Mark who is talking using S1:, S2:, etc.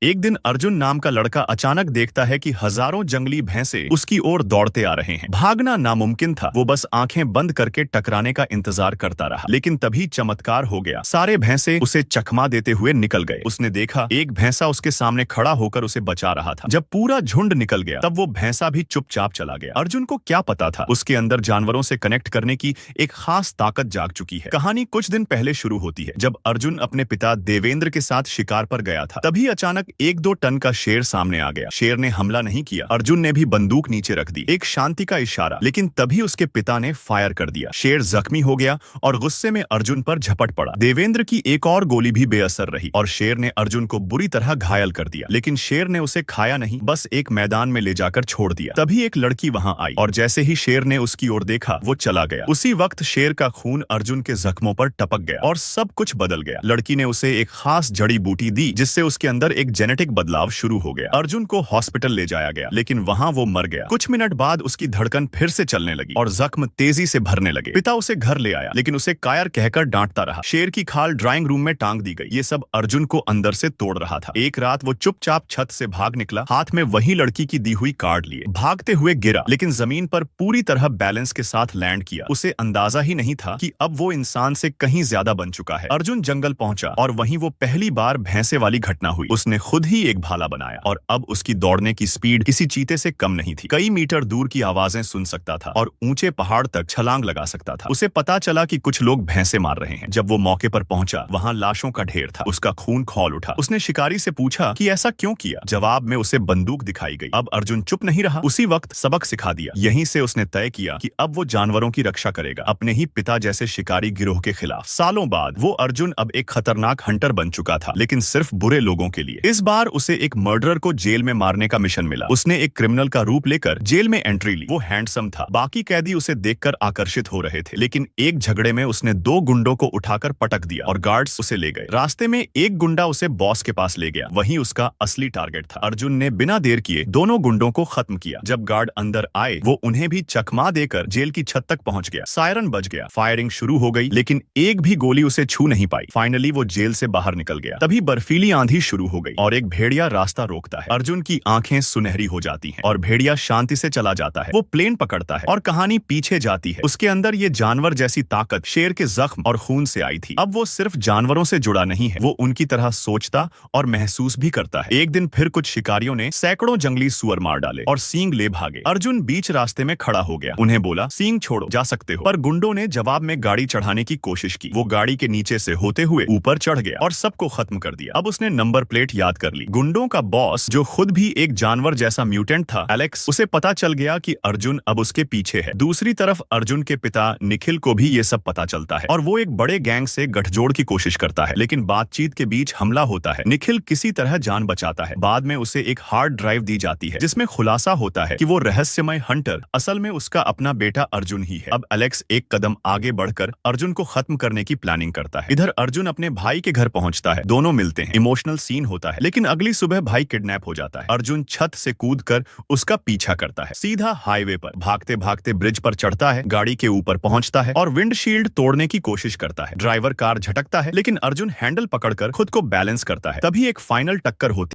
S1: एक दिन अर्जुन नाम का लड़का अचानक देखता है कि हजारों जंगली भैंसे उसकी ओर दौड़ते आ रहे हैं। भागना नामुमकिन था, वो बस आंखें बंद करके टकराने का इंतजार करता रहा। लेकिन तभी चमत्कार हो गया, सारे भैंसे उसे चकमा देते हुए निकल गए। उसने देखा एक भैंसा उसके सामने खड़ा होकर उसे बचा रहा था। जब पूरा झुंड निकल गया तब वो भैंसा भी चुपचाप चला गया। अर्जुन को क्या पता था, उसके अंदर जानवरों से कनेक्ट करने की एक खास ताकत जाग चुकी है। कहानी कुछ दिन पहले शुरू होती है, जब अर्जुन अपने पिता देवेंद्र के साथ शिकार पर गया था। तभी अचानक 1-2 टन का शेर सामने आ गया। शेर ने हमला नहीं किया, अर्जुन ने भी बंदूक नीचे रख दी, एक शांति का इशारा। लेकिन तभी उसके पिता ने फायर कर दिया। शेर जख्मी हो गया और गुस्से में अर्जुन पर झपट पड़ा। देवेंद्र की एक और गोली भी बेअसर रही और शेर ने अर्जुन को बुरी तरह घायल कर दिया। लेकिन शेर ने उसे खाया नहीं, बस एक मैदान में ले जाकर छोड़ दिया। तभी एक लड़की वहां आई और जैसे ही शेर ने उसकी ओर देखा वो चला गया। उसी वक्त शेर का खून अर्जुन के जख्मों पर टपक गया और सब कुछ बदल गया। लड़की ने उसे एक खास जड़ी बूटी दी जिससे उसके अंदर एक जेनेटिक बदलाव शुरू हो गया। अर्जुन को हॉस्पिटल ले जाया गया, लेकिन वहां वो मर गया। कुछ मिनट बाद उसकी धड़कन फिर से चलने लगी और जख्म तेजी से भरने लगे। पिता उसे घर ले आया, लेकिन उसे कायर कहकर डांटता रहा। शेर की खाल ड्राइंग रूम में टांग दी गई। ये सब अर्जुन को अंदर से तोड़ रहा था। एक रात वो चुपचाप छत से भाग निकला, हाथ में वही लड़की की दी हुई कार्ड लिए। भागते हुए गिरा, लेकिन जमीन पर पूरी तरह बैलेंस के साथ लैंड किया। उसे अंदाजा ही नहीं था कि अब वो इंसान से कहीं ज्यादा बन चुका है। अर्जुन जंगल पहुंचा और वहीं वो पहली बार भैंसे वाली घटना हुई। उसने खुद ही एक भाला बनाया और अब उसकी दौड़ने की स्पीड किसी चीते से कम नहीं थी। कई मीटर दूर की आवाजें सुन सकता था और ऊंचे पहाड़ तक छलांग लगा सकता था। उसे पता चला कि कुछ लोग भैंसे मार रहे हैं। जब वो मौके पर पहुंचा, वहां लाशों का ढेर था। उसका खून खौल उठा। उसने शिकारी से पूछा कि ऐसा क्यों किया। जवाब में उसे बंदूक दिखाई गई। अब अर्जुन चुप नहीं रहा, उसी वक्त सबक सिखा दिया। यहीं से उसने तय किया कि अब वो जानवरों की रक्षा करेगा, अपने ही पिता जैसे शिकारी गिरोह के खिलाफ। सालों बाद वो अर्जुन अब एक खतरनाक हंटर बन चुका था, लेकिन सिर्फ बुरे लोगों के लिए। इस बार उसे एक मर्डरर को जेल में मारने का मिशन मिला। उसने एक क्रिमिनल का रूप लेकर जेल में एंट्री ली। वो हैंडसम था, बाकी कैदी उसे देखकर आकर्षित हो रहे थे। लेकिन एक झगड़े में उसने 2 गुंडों को उठाकर पटक दिया और गार्ड्स उसे ले गए। रास्ते में एक गुंडा उसे बॉस के पास ले गया, वही उसका असली टारगेट था। अर्जुन ने बिना देर किए दोनों गुंडों को खत्म किया। जब गार्ड अंदर आए, वो उन्हें भी चकमा देकर जेल की छत तक पहुंच गया। सायरन बज गया, फायरिंग शुरू हो गई, लेकिन एक भी गोली उसे छू नहीं पाई। फाइनली वो जेल से बाहर निकल गया। तभी बर्फीली आंधी शुरू हो गई और एक भेड़िया रास्ता रोकता है। अर्जुन की आंखें सुनहरी हो जाती हैं और भेड़िया शांति से चला जाता है। वो प्लेन पकड़ता है और कहानी पीछे जाती है। उसके अंदर ये जानवर जैसी ताकत शेर के जख्म और खून से आई थी। अब वो सिर्फ जानवरों से जुड़ा नहीं है, वो उनकी तरह सोचता और महसूस भी करता है। एक दिन फिर कुछ शिकारियों ने सैकड़ों जंगली सुअर मार डाले और सींग ले भागे। अर्जुन बीच रास्ते में खड़ा हो गया। उन्हें बोला, सींग छोड़ो, जा सकते हो। पर गुंडों ने जवाब में गाड़ी चढ़ाने की कोशिश की। वो गाड़ी के नीचे से होते हुए ऊपर चढ़ गया और सबको खत्म कर दिया। अब उसने नंबर प्लेट याद कर ली। गुंडों का बॉस, जो खुद भी एक जानवर जैसा म्यूटेंट था, एलेक्स, उसे पता चल गया कि अर्जुन अब उसके पीछे है। दूसरी तरफ अर्जुन के पिता निखिल को भी ये सब पता चलता है और वो एक बड़े गैंग से गठजोड़ की कोशिश करता है। लेकिन बातचीत के बीच हमला होता है। निखिल किसी तरह जान बचाता है। बाद में उसे एक हार्ड ड्राइव दी जाती है जिसमें खुलासा होता है कि वो रहस्यमय हंटर असल में उसका अपना बेटा अर्जुन ही है। अब एलेक्स एक कदम आगे बढ़कर अर्जुन को खत्म करने की प्लानिंग करता है। इधर अर्जुन अपने भाई के घर पहुंचता है। दोनों मिलते हैं, इमोशनल सीन होता है। लेकिन अगली सुबह भाई किडनैप हो जाता है। अर्जुन छत से कूदकर उसका पीछा करता है, सीधा हाईवे पर। भागते भागते ब्रिज पर चढ़ता है, गाड़ी के ऊपर पहुंचता है और विंडशील्ड तोड़ने की कोशिश करता है। ड्राइवर कार झटकता है, लेकिन अर्जुन हैंडल पकड़कर खुद को बैलेंस करता है। तभी एक फाइनल टक्कर होती